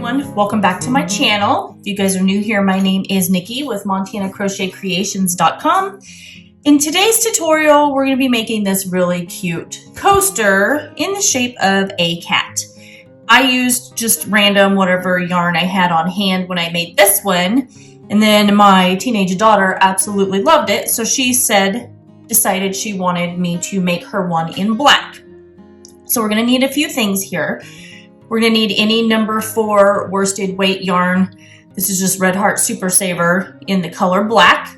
everyone, welcome back to my channel. If you guys are new here, my name is Nikki with MontanaCrochetCreations.com. In today's tutorial, we're going to be making this really cute coaster in the shape of a cat. I used just random whatever yarn I had on hand when I made this one, and then my teenage daughter absolutely loved it, so she decided she wanted me to make her one in black. So we're going to need a few things here. We're going to need any number 4 worsted weight yarn. This is just Red Heart Super Saver in the color black.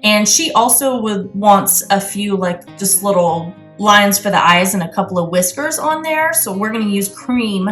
And she also wants a few just little lines for the eyes and a couple of whiskers on there. So we're going to use cream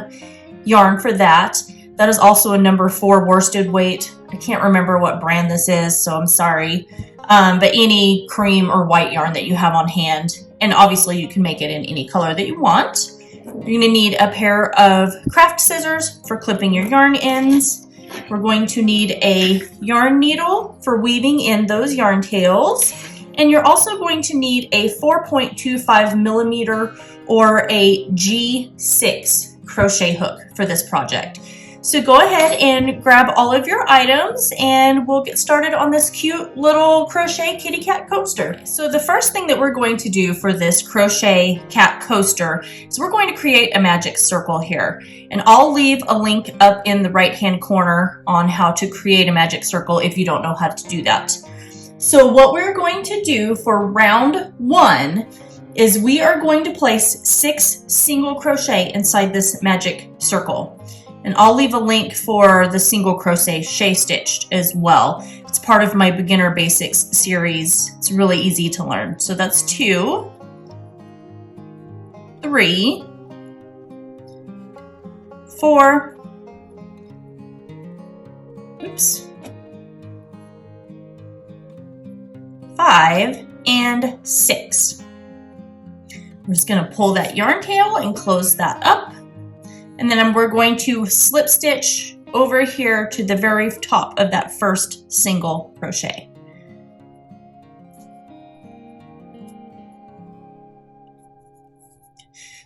yarn for that. That is also a number 4 worsted weight. I can't remember what brand this is, so I'm sorry. But any cream or white yarn that you have on hand. And obviously you can make it in any color that you want. You're going to need a pair of craft scissors for clipping your yarn ends. We're going to need a yarn needle for weaving in those yarn tails. And you're also going to need a 4.25 millimeter or a G6 crochet hook for this project. So go ahead and grab all of your items and we'll get started on this cute little crochet kitty cat coaster. So the first thing that we're going to do for this crochet cat coaster is we're going to create a magic circle here. And I'll leave a link up in the right hand corner on how to create a magic circle if you don't know how to do that. So what we're going to do for round 1 is we are going to place 6 single crochet inside this magic circle. And I'll leave a link for the single crochet stitched as well. It's part of my beginner basics series. It's really easy to learn. So that's 2, 3, 4, 5, and 6. We're just going to pull that yarn tail and close that up. And then we're going to slip stitch over here to the very top of that first single crochet.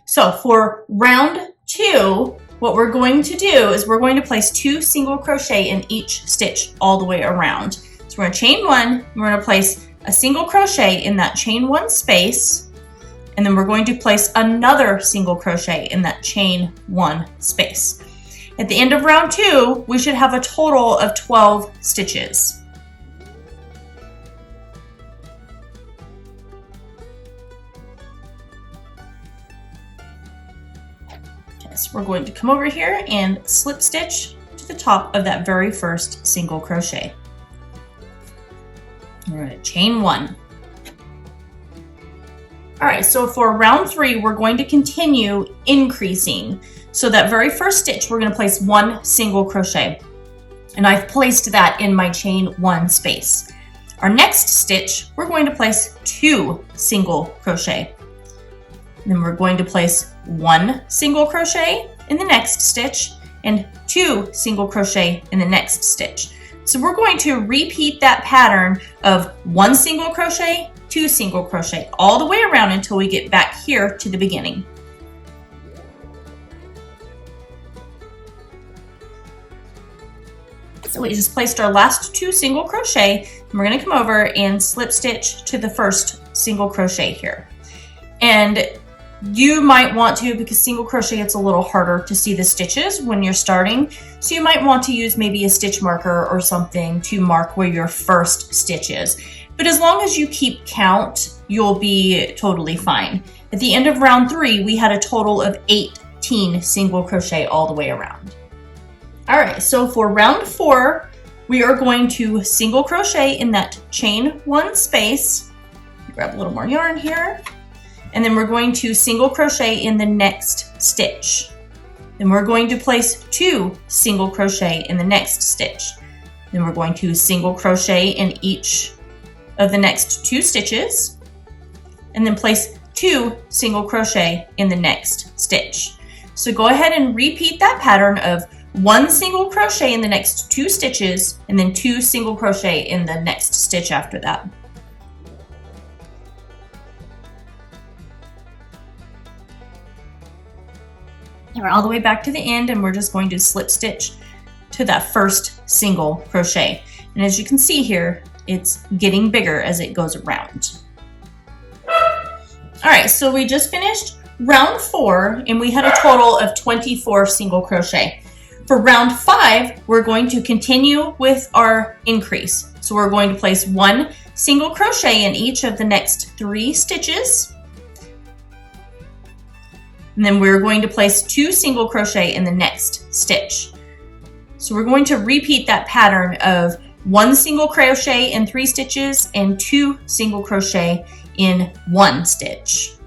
So for round 2, what we're going to do is we're going to place 2 single crochet in each stitch all the way around. So we're going to chain 1, and we're going to place a single crochet in that chain 1 space. And then we're going to place another single crochet in that chain 1 space. At the end of round 2, we should have a total of 12 stitches. Okay, so we're going to come over here and slip stitch to the top of that very first single crochet. We're going to chain 1. All right, so for round 3, we're going to continue increasing. So that very first stitch, we're going to place 1 single crochet. And I've placed that in my chain 1 space. Our next stitch, we're going to place 2 single crochet. And then we're going to place 1 single crochet in the next stitch and 2 single crochet in the next stitch. So we're going to repeat that pattern of 1 single crochet, 2 single crochet all the way around until we get back here to the beginning. So we just placed our last 2 single crochet, and we're going to come over and slip stitch to the first single crochet here. And you might want to, because single crochet, it's a little harder to see the stitches when you're starting, so you might want to use maybe a stitch marker or something to mark where your first stitch is. But as long as you keep count, you'll be totally fine. At the end of round 3, we had a total of 18 single crochet all the way around. All right, so for round 4, we are going to single crochet in that chain 1 space. Grab a little more yarn here. And then we're going to single crochet in the next stitch. Then we're going to place 2 single crochet in the next stitch. Then we're going to single crochet in each of the next 2 stitches, and then place 2 single crochet in the next stitch. So go ahead and repeat that pattern of 1 single crochet in the next 2 stitches, and then 2 single crochet in the next stitch after that. And we're all the way back to the end, and we're just going to slip stitch to that first single crochet. And as you can see here, it's getting bigger as it goes around. All right, so we just finished round 4, and we had a total of 24 single crochet. For round 5, we're going to continue with our increase. So we're going to place 1 single crochet in each of the next 3 stitches. And then we're going to place 2 single crochet in the next stitch. So we're going to repeat that pattern of 1 single crochet in 3 stitches and 2 single crochet in 1 stitch.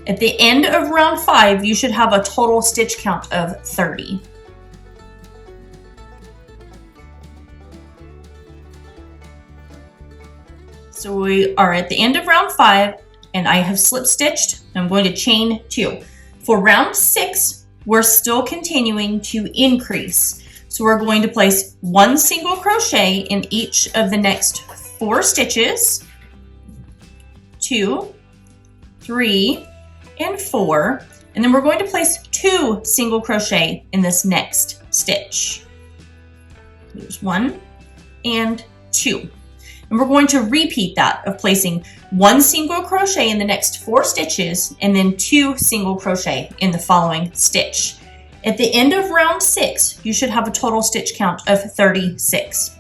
At the end of round 5, you should have a total stitch count of 30. So we are at the end of round 5, and I have slip stitched. I'm going to chain 2. For round 6, we're still continuing to increase. So we're going to place 1 single crochet in each of the next 4 stitches, 2, 3, and 4, and then we're going to place 2 single crochet in this next stitch. There's 1 and 2. And we're going to repeat that of placing 1 single crochet in the next 4 stitches and then 2 single crochet in the following stitch. At the end of round 6, you should have a total stitch count of 36.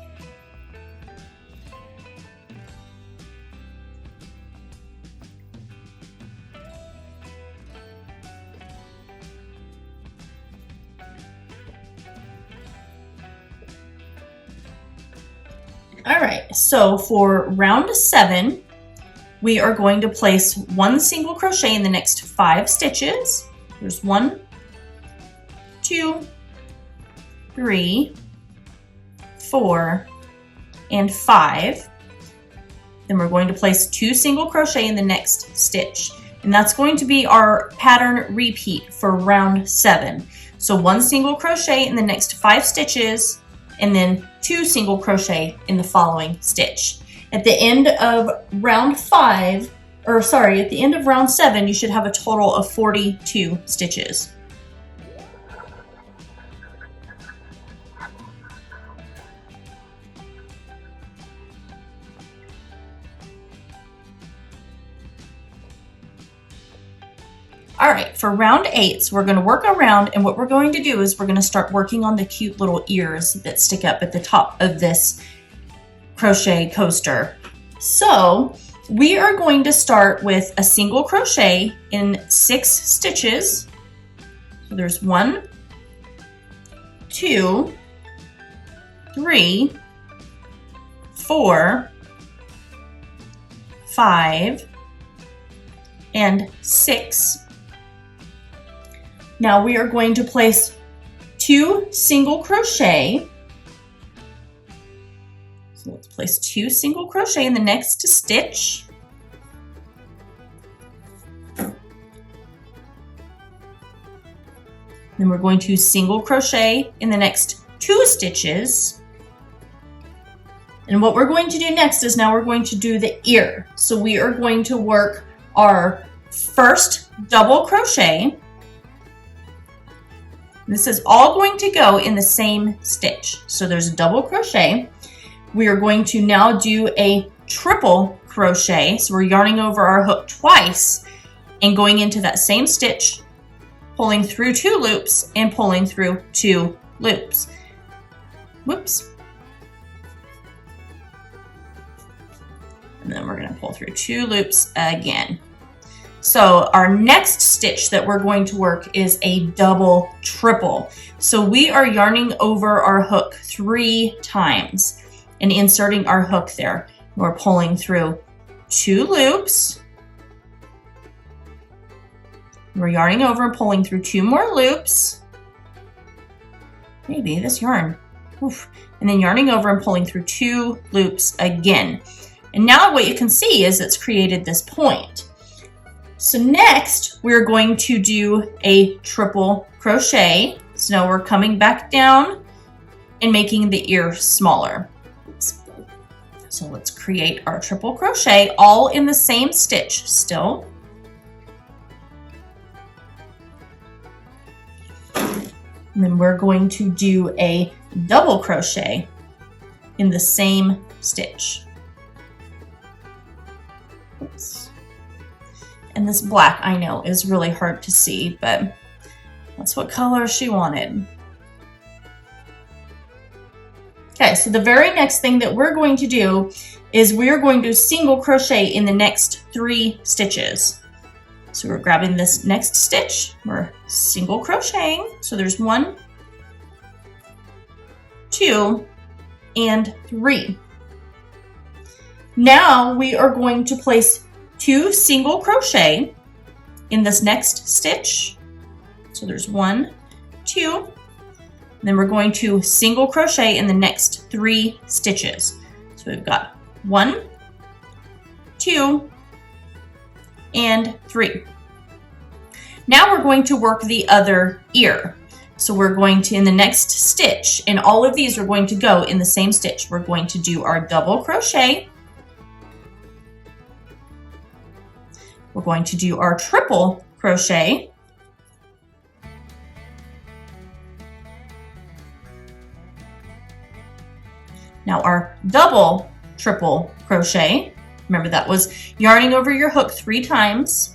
All right, so for round 7, we are going to place 1 single crochet in the next 5 stitches. There's 1, 2, 3, 4, and 5. Then we're going to place 2 single crochet in the next stitch. And that's going to be our pattern repeat for round 7. So 1 single crochet in the next 5 stitches, and then 2 single crochet in the following stitch. At the end of round 5, at the end of round 7, you should have a total of 42 stitches. All right, for round 8, so we're going to work around, and what we're going to do is we're going to start working on the cute little ears that stick up at the top of this crochet coaster. So we are going to start with a single crochet in 6 stitches. So there's 1, 2, 3, 4, 5, and 6. Now we are going to place 2 single crochet. So let's place 2 single crochet in the next stitch. Then we're going to single crochet in the next 2 stitches. And what we're going to do next is now we're going to do the ear. So we are going to work our first double crochet. This is all going to go in the same stitch. So there's a double crochet. We are going to now do a triple crochet. So we're yarning over our hook twice and going into that same stitch, pulling through 2 loops and pulling through 2 loops. Whoops. And then we're going to pull through 2 loops again. So our next stitch that we're going to work is a double triple. So we are yarning over our hook 3 times and inserting our hook there. We're pulling through 2 loops. We're yarning over and pulling through 2 more loops. Maybe this yarn. Oof. And then yarning over and pulling through 2 loops again. And now what you can see is it's created this point. So next, we're going to do a triple crochet. So now we're coming back down and making the ear smaller. So let's create our triple crochet all in the same stitch still. And then we're going to do a double crochet in the same stitch. Oops. And this black, I know, is really hard to see, but that's what color she wanted. Okay, so the very next thing that we're going to do is we're going to single crochet in the next 3 stitches. So we're grabbing this next stitch, we're single crocheting. So there's 1, 2, and 3. Now we are going to place 2 single crochet in this next stitch. So there's 1, 2, and then we're going to single crochet in the next 3 stitches. So we've got 1, 2, and 3. Now we're going to work the other ear. So we're going to, in the next stitch, and all of these are going to go in the same stitch. We're going to do our double crochet. We're going to do our triple crochet. Now our double triple crochet. Remember, that was yarning over your hook 3 times.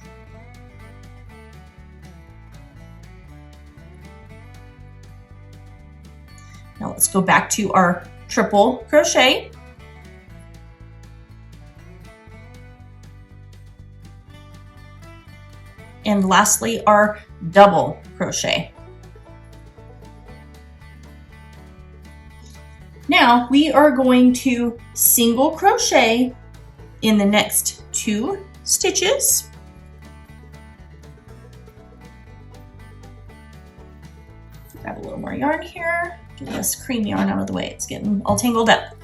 Now let's go back to our triple crochet. And lastly, our double crochet. Now we are going to single crochet in the next 2 stitches. Grab a little more yarn here. Get this cream yarn out of the way. It's getting all tangled up.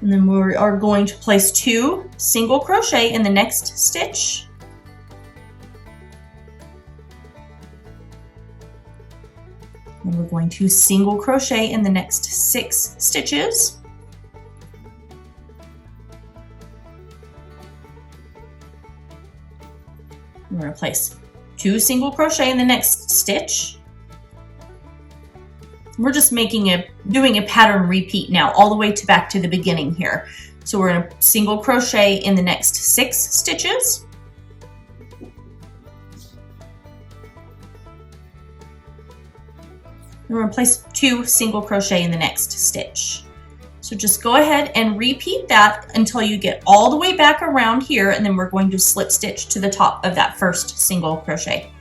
And then we are going to place 2 single crochet in the next stitch. And we're going to single crochet in the next 6 stitches. We're going to place 2 single crochet in the next stitch. We're just doing a pattern repeat now, all the way back to the beginning here. So we're going to single crochet in the next 6 stitches. And we're going to place 2 single crochet in the next stitch. So just go ahead and repeat that until you get all the way back around here, and then we're going to slip stitch to the top of that first single crochet.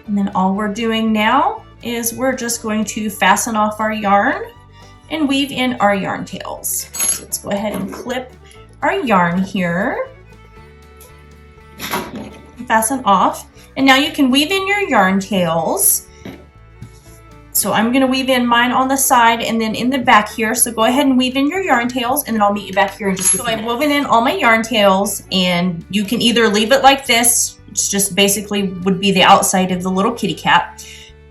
And then all we're doing now is we're just going to fasten off our yarn and weave in our yarn tails. So let's go ahead and clip our yarn here. Fasten off. And now you can weave in your yarn tails. So I'm going to weave in mine on the side and then in the back here. So go ahead and weave in your yarn tails and then I'll meet you back here in just a few minutes. So I've woven in all my yarn tails, and you can either leave it like this. It's just basically would be the outside of the little kitty cat.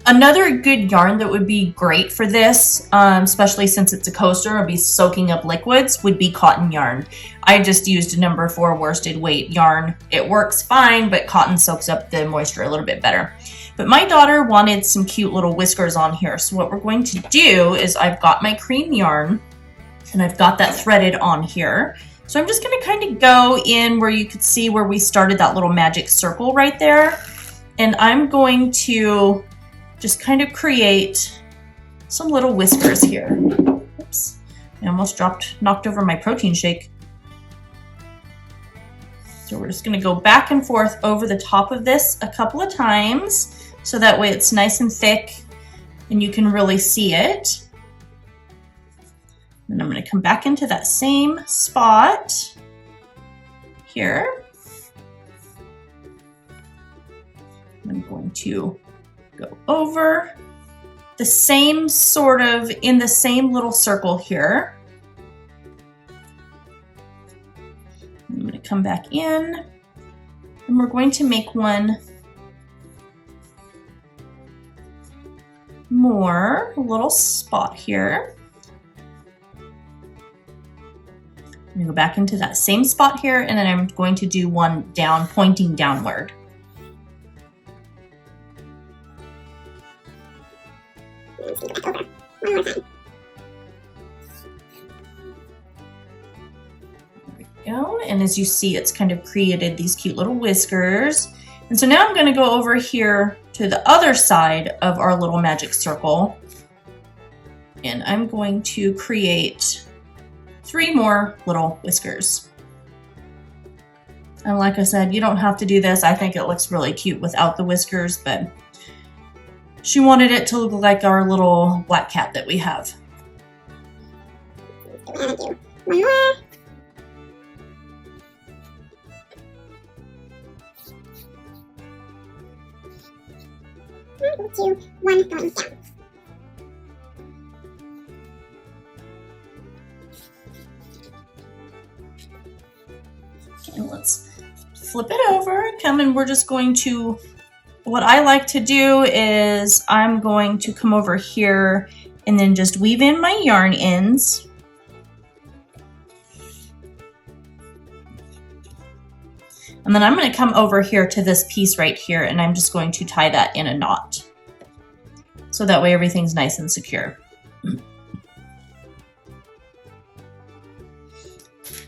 Another good yarn that would be great for this, especially since it's a coaster and be soaking up liquids, would be cotton yarn. I just used a number 4 worsted weight yarn. It works fine, but cotton soaks up the moisture a little bit better. But my daughter wanted some cute little whiskers on here. So what we're going to do is I've got my cream yarn and I've got that threaded on here. So I'm just going to kind of go in where you could see where we started that little magic circle right there. And I'm going to just kind of create some little whiskers here. Oops, I almost knocked over my protein shake. So we're just going to go back and forth over the top of this a couple of times, so that way it's nice and thick and you can really see it. And I'm going to come back into that same spot here. I'm going to go over the same sort of in the same little circle here. I'm going to come back in and we're going to make one more, a little spot here. I'm going to go back into that same spot here, and then I'm going to do one down, pointing downward. Over one more time. Go. And as you see, it's kind of created these cute little whiskers. And so now I'm going to go over here to the other side of our little magic circle, and I'm going to create 3 more little whiskers. And like I said, you don't have to do this. I think it looks really cute without the whiskers, but she wanted it to look like our little black cat that we have. We're gonna do one more. We'll do one going down. And let's flip it over, come, and we're just going to, what I like to do is I'm going to come over here and then just weave in my yarn ends. And then I'm going to come over here to this piece right here, and I'm just going to tie that in a knot. So that way everything's nice and secure. And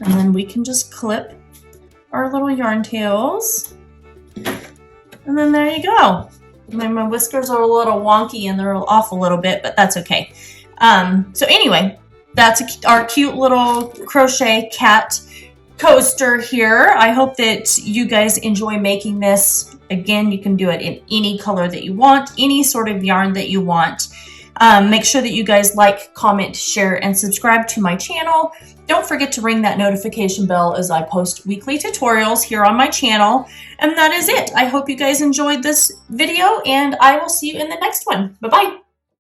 then we can just clip our little yarn tails. And then there you go. My whiskers are a little wonky and they're off a little bit, but that's okay. So anyway, that's our cute little crochet cat coaster here. I hope that you guys enjoy making this. Again, you can do it in any color that you want, any sort of yarn that you want. Make sure that you guys like, comment, share, and subscribe to my channel. Don't forget to ring that notification bell as I post weekly tutorials here on my channel. And that is it. I hope you guys enjoyed this video, and I will see you in the next one. Bye-bye.